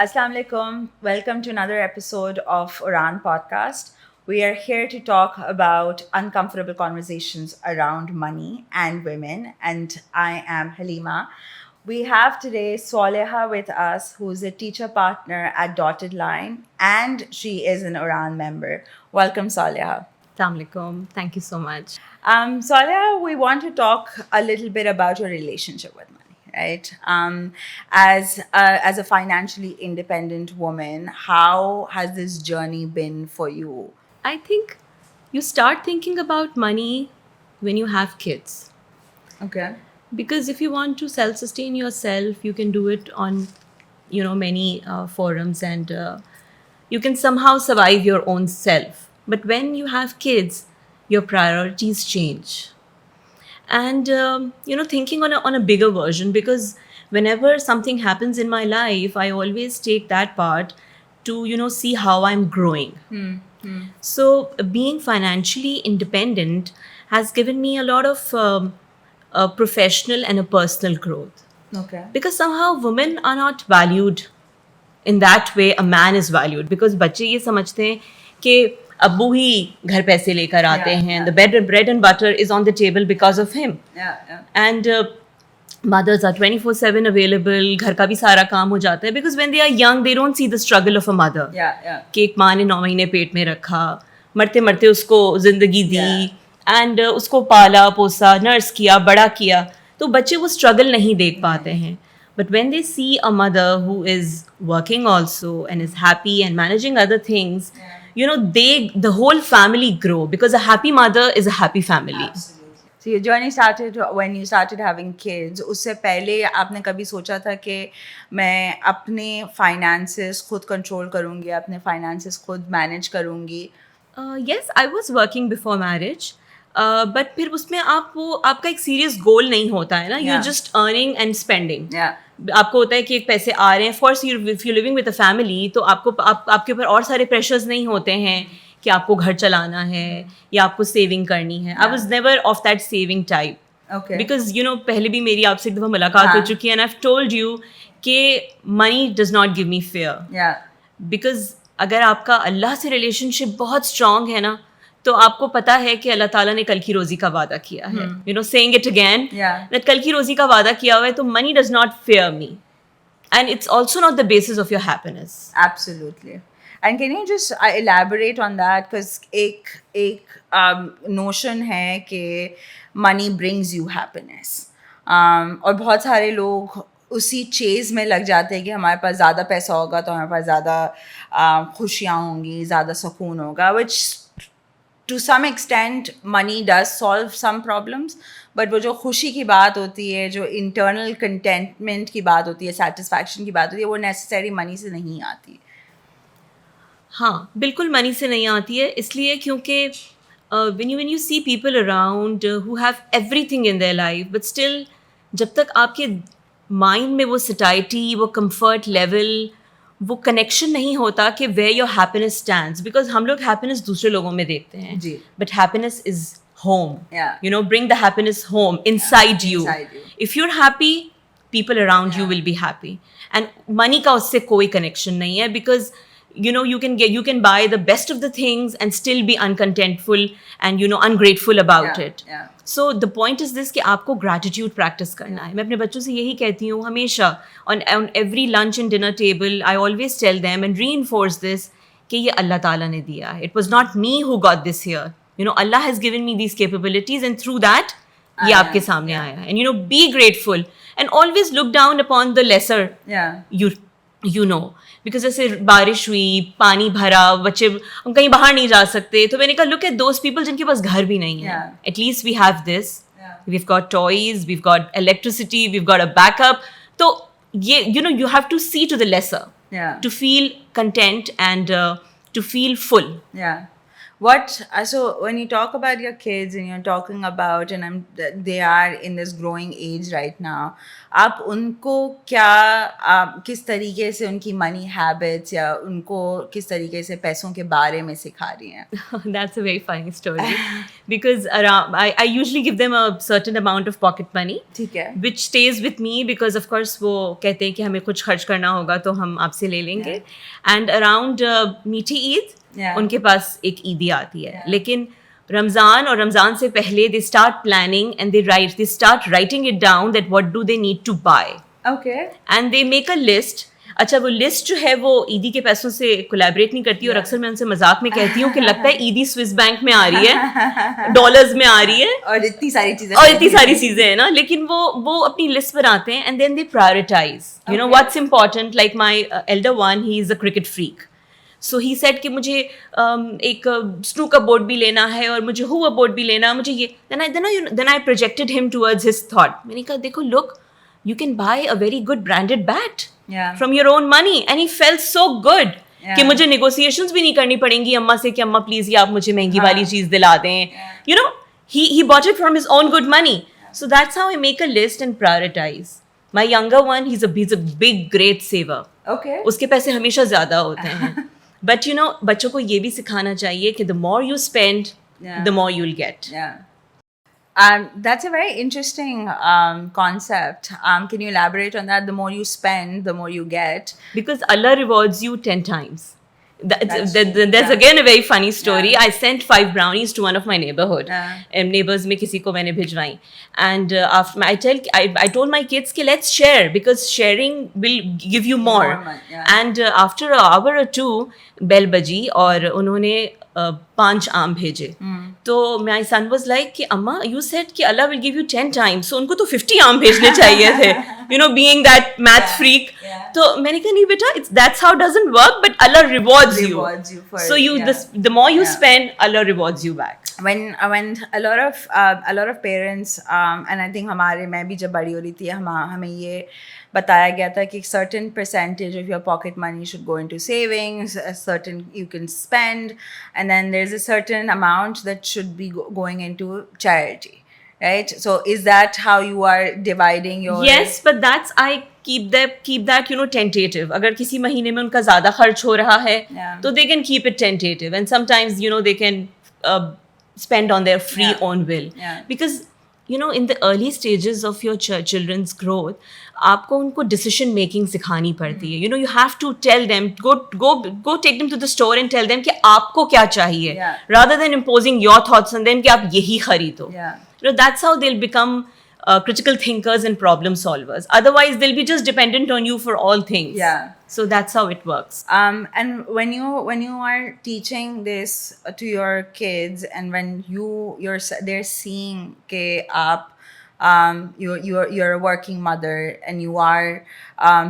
Assalamu alaikum. Welcome to another episode of Oraan podcast. We are here to talk about uncomfortable conversations around money and women. And I am Halima. We have today Swaleha with us, who's a teacher partner at Dotted Line, and she is an Oraan member. Welcome, Swaleha. Assalamu alaikum. Thank you so much. Swaleha, we want to talk a little bit about your relationship with money. Right, as a financially independent woman, how has this journey been for you? I think you start thinking about money when you have kids. Okay. Because if you want to self-sustain yourself, you can do it on, many forums and you can somehow survive your own self. But when you have kids, your priorities change. And thinking on a bigger version, because whenever something happens in my life, I always take that part to see how I'm growing. So being financially independent has given me a lot of a professional and a personal growth, Okay. because somehow women are not valued in that way a man is valued, because बच्चे ये समझते हैं कि अब्बू ही घर पैसे लेकर आते Yeah, हैं, yeah. the bread and butter is on the table because of him. Yeah. And mothers are 24/7 available, घर का भी सारा काम हो जाता है, because when they are young they don't see the struggle of a mother. Yeah. कि एक माँ ने 9 महीने पेट में रखा, मरते मरते उसको जिंदगी दी, एंड उसको पाला पोसा, नर्स किया, बड़ा किया, तो बच्चे वो स्ट्रगल नहीं देख पाते हैं. But when they see a mother who is working also and is happy and managing other things, the whole family grow, because a happy mother is a happy family. Absolutely. So your journey started when you started having kids. उससे पहले आपने कभी सोचा था कि मैं अपने finances खुद control करूँगी, अपने finances खुद manage करूँगी? Yes, I was working before marriage. But फिर उसमें आपका एक सीरियस गोल नहीं होता है ना, you're Yeah. just earning and spending. Yeah. आपको होता है कि एक पैसे आ रहे हैं. Of course, if you're living with a family, तो आपके ऊपर और सारे प्रेशर्स नहीं होते हैं कि आपको घर चलाना है या आपको सेविंग करनी है. I was never of that saving type. Okay. Because पहले भी मेरी आपसे एक दफ़ा मुलाकात हो चुकी है, and I've told you कि money does not give me fear. Yeah. Because अगर आपका अल्लाह से रिलेशनशिप बहुत स्ट्रांग है ना, तो आपको पता है कि अल्लाह ताला ने कल की रोजी का वादा किया है. Saying it again, Yeah. That कल की रोजी का वादा किया हुआ है, तो money does not fair me, and it's also not the basis of your happiness. Absolutely. And can you just elaborate on that? Because एक notion है कि money brings you happiness. और बहुत सारे लोग उसी चेज़ में लग जाते हैं कि हमारे पास ज़्यादा पैसा होगा तो हमारे पास ज़्यादा खुशियाँ होंगी, ज़्यादा सुकून होगा, which to some extent money does solve some problems, but वो जो खुशी की बात होती है, जो internal contentment की बात होती है, satisfaction की बात होती है, वो necessary money से नहीं आती. हाँ, बिल्कुल मनी से नहीं आती है, इसलिए क्योंकि when you see people around who have everything in their life, but still जब तक आपके माइंड में वो सटाइटी, वो कंफर्ट लेवल, वो कनेक्शन नहीं होता कि where your happiness stands, because हम लोग हैप्पीनेस दूसरे लोगों में देखते हैं, जी. But happiness is home. Yeah. Bring the happiness home inside you. inside you. If you're happy, people around you will be happy. And money का उससे कोई कनेक्शन नहीं है, because you can buy the best of the things and still be uncontentful and ungrateful about it. Yeah. So the point is this, कि आपको gratitude practice करना है. मैं अपने बच्चों से यही कहती हूँ हमेशा, on every lunch and dinner table I always tell them and reinforce this कि ये अल्लाह ताला ने दिया है. It was not me who got this here. Allah has given me these capabilities, and through that ये आपके सामने आया है. And be grateful and always look down upon the lesser. Yeah. Because जैसे बारिश हुई, पानी भरा, बच्चे हम कहीं बाहर नहीं जा सकते, तो मैंने कहा लुक एट दोज पीपल जिनके पास घर भी नहीं है. At least we have this, we've got toys, we've got electricity, we've got a backup. तो ये you have to see to the lesser to feel content and to feel full. What so when you talk about your kids and you're talking about they are in this growing age right now, आप उनको क्या किस तरीके से उनकी money habits या उनको किस तरीके से पैसों के बारे में सिखा रही हैं? That's a very funny story because I usually give them a certain amount of pocket money ठीक है. which stays with me because of course वो कहते हैं कि हमें कुछ खर्च करना होगा तो हम आपसे ले लेंगे. And around मीठी ईद उनके पास एक ईदी आती है. लेकिन रमज़ान और रमज़ान से पहले they start planning and they start writing it down that what do they need to buy. Okay. And they make a list. अच्छा वो लिस्ट जो है वो ईदी के पैसों से कोलैबोरेट नहीं करती और अक्सर मैं उनसे मजाक में कहती हूँ कि लगता है ईदी स्विस बैंक में आ रही है, डॉलर्स में आ रही है और इतनी सारी चीजें हैं ना. लेकिन वो अपनी लिस्ट बनाते हैं and then they prioritise you know what's important. Like my elder one, he is a cricket freak. So he said कि मुझे एक स्नूकर बोर्ड भी लेना है और मुझे हुआ बोर्ड भी लेना, मुझे ये. Then I projected him towards his thought. मैंने कहा देखो look, you can buy a very good branded bat from your own money. And he felt so good कि मुझे negotiations भी नहीं करनी पड़ेंगी अम्मा से कि अम्मा प्लीज ये आप मुझे महंगी वाली चीज दिला दें. You know, he bought it from his own good money. So that's how I make a list and prioritize. My younger one, he's a big great saver. Okay. उसके पैसे हमेशा ज्यादा होते हैं. But you know, बच्चों को ये भी सिखाना चाहिए कि the more you spend, the more you'll get. That's a very interesting concept. Can you elaborate on that? The more you spend, the more you get. Because Allah rewards you 10 times. That's again a very funny story. I sent 5 brownies to one of my neighborhood. Neighbors में किसी को मैंने भिजवाई. And after I told my kids कि let's share because sharing will give you more. And after an hour or two, bell बजी और उन्होंने 5 आम भेजे. तो माई सन वाज लाइक कि अम्मा यू सेड कि अल्लाह विल गिव यू 10 टाइम्स, सो उनको तो 50 आम भेजने चाहिए थे, you know, being that math freak. तो मैंने कहा नहीं बेटा, it's that's how doesn't work, but Allah rewards you. So you the more you spend, Allah rewards you back. When a lot of parents and I think मैं भी जब बड़ी हो रही थी हमें ये बताया गया था कि certain percentage of your pocket money should go into savings, a certain you can spend, and then there's a certain amount that should be going into charity, right? So is that how you are dividing your? Yes, but that's I keep that you know tentative. अगर किसी महीने में उनका ज़्यादा खर्च हो रहा है तो they can keep it tentative, and sometimes you know they can spend on their free own will. Because you know in the early stages of your children's growth आपको उनको decision making सिखानी पड़ती है. You know, you have to tell them, go take them to the store and tell them कि आपको क्या चाहिए, rather than imposing your thoughts on them कि आप यही खरीदो. You know, that's how they'll become critical thinkers and problem solvers. Otherwise they'll be just dependent on you for all things. So that's how it works. And when you are teaching this to your kids, and when they're seeing ke you're a working mother and you are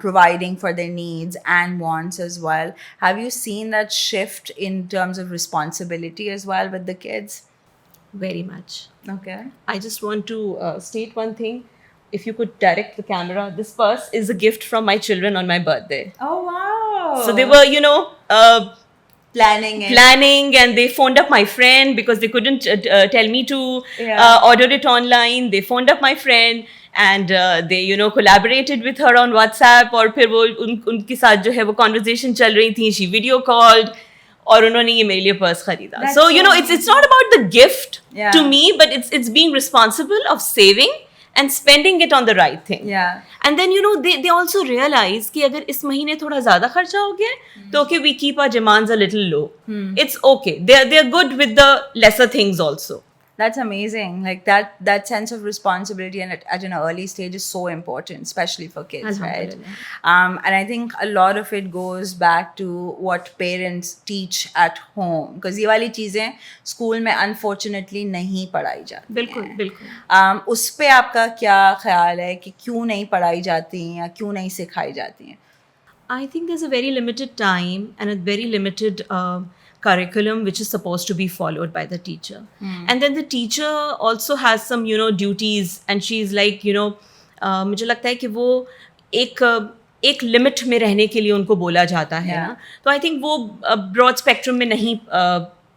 providing for their needs and wants as well, have you seen that shift in terms of responsibility as well with the kids? Very much. Okay. I just want to state one thing. If you could direct the camera, this purse is a gift from my children on my birthday. Oh wow! So they were, you know, planning, and they phoned up my friend because they couldn't tell me to order it online. They phoned up my friend and they, you know, collaborated with her on WhatsApp. और फिर वो उनके साथ जो है वो conversation चल रही थी. She video called. और उन्होंने ये मेरे लिए पर्स खरीदा. So you know, it's not about the gift to me, but it's being responsible of saving and spending it on the right thing. And then you know they also realize कि अगर इस महीने थोड़ा ज़्यादा खर्चा हो गया तो okay, we keep our demands a little low. It's okay. They're good with the lesser things also. That's amazing. Like that sense of responsibility and at an early stage is so important, especially for kids, right? And I think a lot of it goes back to what parents teach at home, because ये वाली चीजें school में unfortunately नहीं पढ़ाई जाती. बिल्कुल. उस पे आपका क्या ख्याल है कि क्यों नहीं पढ़ाई जाती हैं या क्यों नहीं सिखाई जाती हैं? I think there's a very limited time and a very limited curriculum which is supposed to be followed by the teacher. And then the teacher also has some, you know, duties, and she's like, you know, मुझे लगता है कि वो एक limit में रहने के लिए उनको बोला जाता है ना. तो आई थिंक वो ब्रॉड स्पेक्ट्रम में नहीं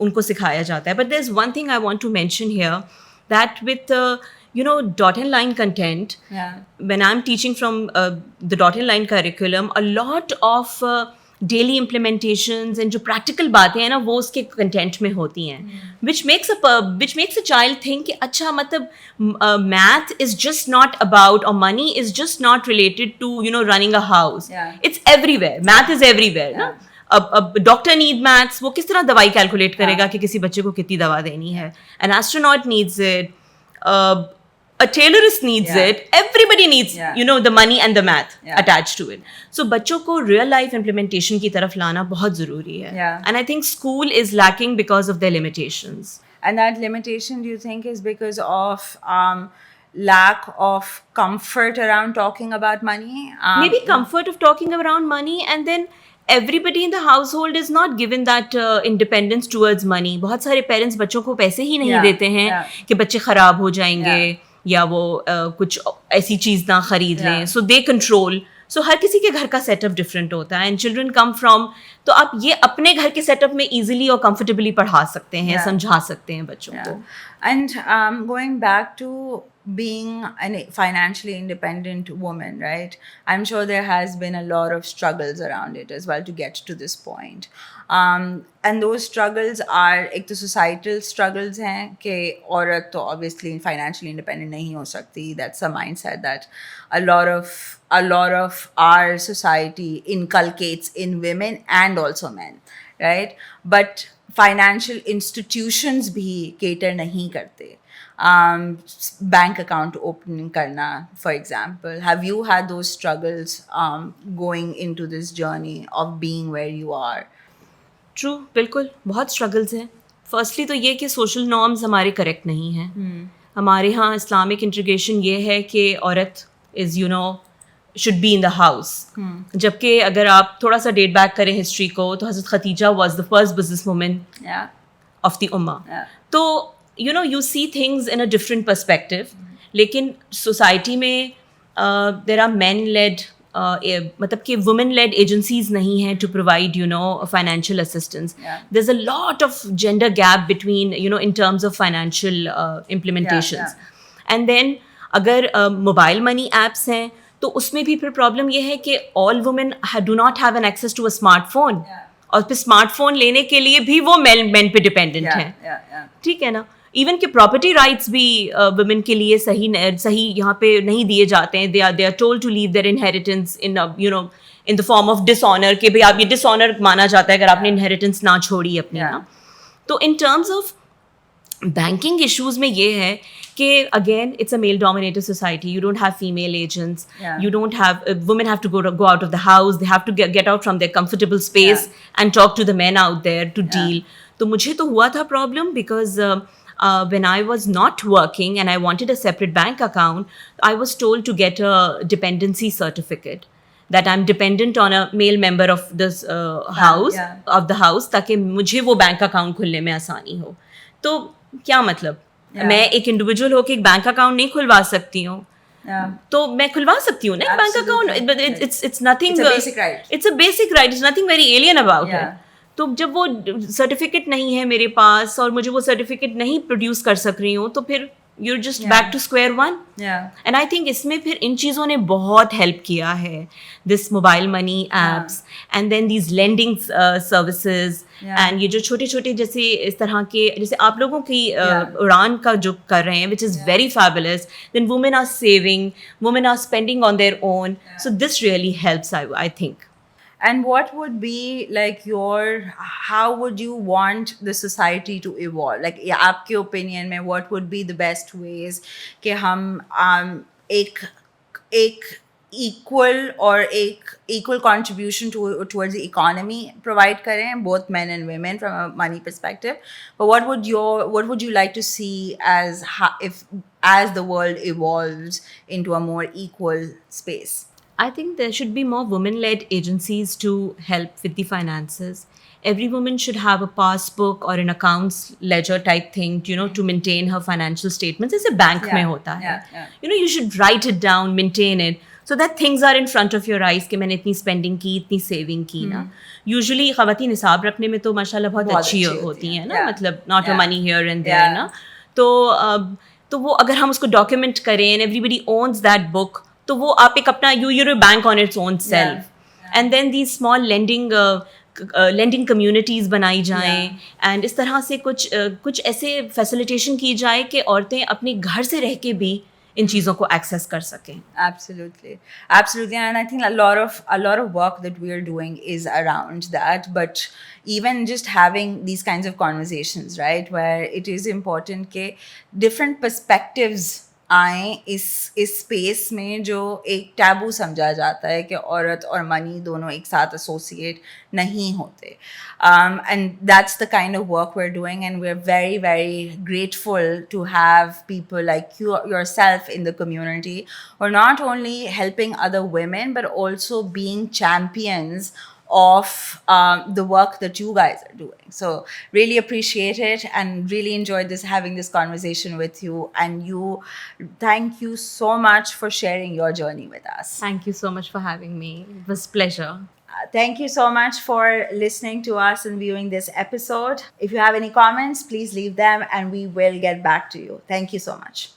उनको सिखाया जाता है. But there's one thing I want to mention here, that with dotted line content, Yeah. when I'm teaching from the dotted line curriculum, a lot of daily implementations and जो practical बातें हैं ना वो उसके content में होती हैं, which makes a child think कि अच्छा मतलब math is just not about, or money is just not related to running a house. Yeah. It's everywhere. Math is everywhere. Yeah. ना अब डॉक्टर नीड मैथ्स, वो किस तरह दवाई कैलकुलेट करेगा कि किसी बच्चे को कितनी दवा देनी है. An astronaut needs it, a tailorist needs Yeah. it, everybody needs Yeah. the money and the math Yeah. attached to it. So बच्चों को real life implementation की तरफ लाना बहुत ज़रूरी है. Yeah. And I think school is lacking because of their limitations. And that limitation, do you think, is because of lack of comfort around talking about money? Maybe comfort of talking around money, and then everybody in the household is not given that independence towards money. बहुत सारे parents बच्चों को पैसे ही नहीं Yeah, देते हैं yeah. कि बच्चे खराब हो जाएंगे Yeah. या वो कुछ ऐसी चीज़ ना खरीद Yeah. लें. So they control. So हर किसी के घर का सेटअप डिफरेंट होता है, and children come from, तो आप ये अपने घर के सेटअप में easily और comfortably पढ़ा सकते हैं, Yeah. समझा सकते हैं बच्चों Yeah. को. And going back to being a financially independent woman, right? I'm sure there has been a lot of struggles around it as well to get to this point. And those struggles are, एक तो societal struggles हैं कि औरत तो obviously financially independent नहीं हो सकती. That's a mindset that a lot of our society inculcates in women and also men, right? But financial institutions भी cater नहीं करते. Bank account opening karna, for example. Have you had those struggles going into this journey of being where you are? True, बिल्कुल बहुत struggles हैं. Firstly तो ये कि social norms हमारे correct नहीं हैं. हमारे यहाँ Islamic integration ये है कि औरत is should be in the house. जबकि अगर आप थोड़ा सा date back करें history को तो हज़रत Khadija was the first businesswoman Yeah. of the ummah. Yeah. तो you see things in a different perspective. लेकिन society में there are men-led मतलब कि women-led agencies नहीं हैं to provide financial assistance. Yeah. There's a lot of gender gap between in terms of financial implementations. Yeah. And then अगर mobile money apps हैं तो उसमें भी फिर problem ये है कि all women do not have an access to a smartphone. Yeah. और फिर स्मार्टफोन लेने के लिए भी वो men पे डिपेंडेंट Yeah. हैं. Yeah. ठीक है ना. इवन के प्रॉपर्टी राइट्स भी वुमेन के लिए सही यहाँ पे नहीं दिए जाते हैं. They are told to leave their inheritance in in the form of dishonour, कि भाई आप ये डिसऑनर माना जाता है अगर आपने इनहेरिटेंस ना छोड़ी अपनी ना. तो in terms of banking issues में ये है कि again it's a male dominated society. You don't have female agents, you don't have women have to go out of the house, they have to get out from their comfortable space and talk to the men out there to deal. तो मुझे तो हुआ था problem because when I was not working and I wanted a separate bank account, I was told to get a dependency certificate that I'm dependent on a male member of this house, of the house, ताकि मुझे वो bank account खुलने में आसानी हो. तो क्या मतलब, मैं एक इंडिविजुअल होकर एक बैंक अकाउंट नहीं खुलवा सकती हूँ. तो मैं खुलवा सकती हूँ ना एक bank account, but it's nothing. It's a basic right. It's a basic right. It's nothing very alien about it. तो जब वो सर्टिफिकेट नहीं है मेरे पास और मुझे वो सर्टिफिकेट नहीं प्रोड्यूस कर सक रही हूँ तो फिर you're just back to square one. And I think इसमें फिर इन चीज़ों ने बहुत हेल्प किया है. This mobile money apps and then these lending services and ये जो छोटे छोटे जैसे इस तरह के जैसे आप लोगों की उड़ान का जो कर रहे हैं which is very fabulous. Then women are saving, women are spending on their own. So this really helps, I think. And what would be like how would you want the society to evolve? Like, आपके opinion में what would be the best ways कि हम एक equal or equal contribution towards the economy provide करें, both men and women from a money perspective. But what would you like to see as the world evolves into a more equal space? I think there should be more women-led agencies to help with the finances. Every woman should have a passbook or an accounts ledger type thing, to maintain her financial statements. As a bank mein hota hai. You should write it down, maintain it. so that things are in front of your eyes कि मैंने इतनी spending की, इतनी saving की ना. Usually ख़वातीन हिसाब रखने में तो माशाल्लाह बहुत अच्छी होती हैं ना, मतलब not a money here and there ना. तो वो अगर हम उसको document करें and everybody owns that book, तो वो आप एक अपना you bank on its own self. And then these small lending communities बनाई जाएं and इस तरह से कुछ ऐसे facilitation की जाए कि औरतें अपने घर से रह के भी इन चीज़ों को access कर सकें. Absolutely, and I think a lot of work that we are doing is around that. But even just having these kinds of conversations, right, where it is important कि different perspectives आए इस space में जो एक taboo समझा जाता है कि औरत और मनी दोनों एक साथ एसोसिएट नहीं होते. And that's the kind of work we are doing and we are very very grateful to have people like yourself in the community who are not only helping other women but also being champions of the work that you guys are doing. So really appreciate it and really enjoyed having this conversation with you. And thank you so much for sharing your journey with us. Thank you so much for having me. It was pleasure. Thank you so much for listening to us and viewing this episode. If you have any comments, please leave them and we will get back to you. Thank you so much.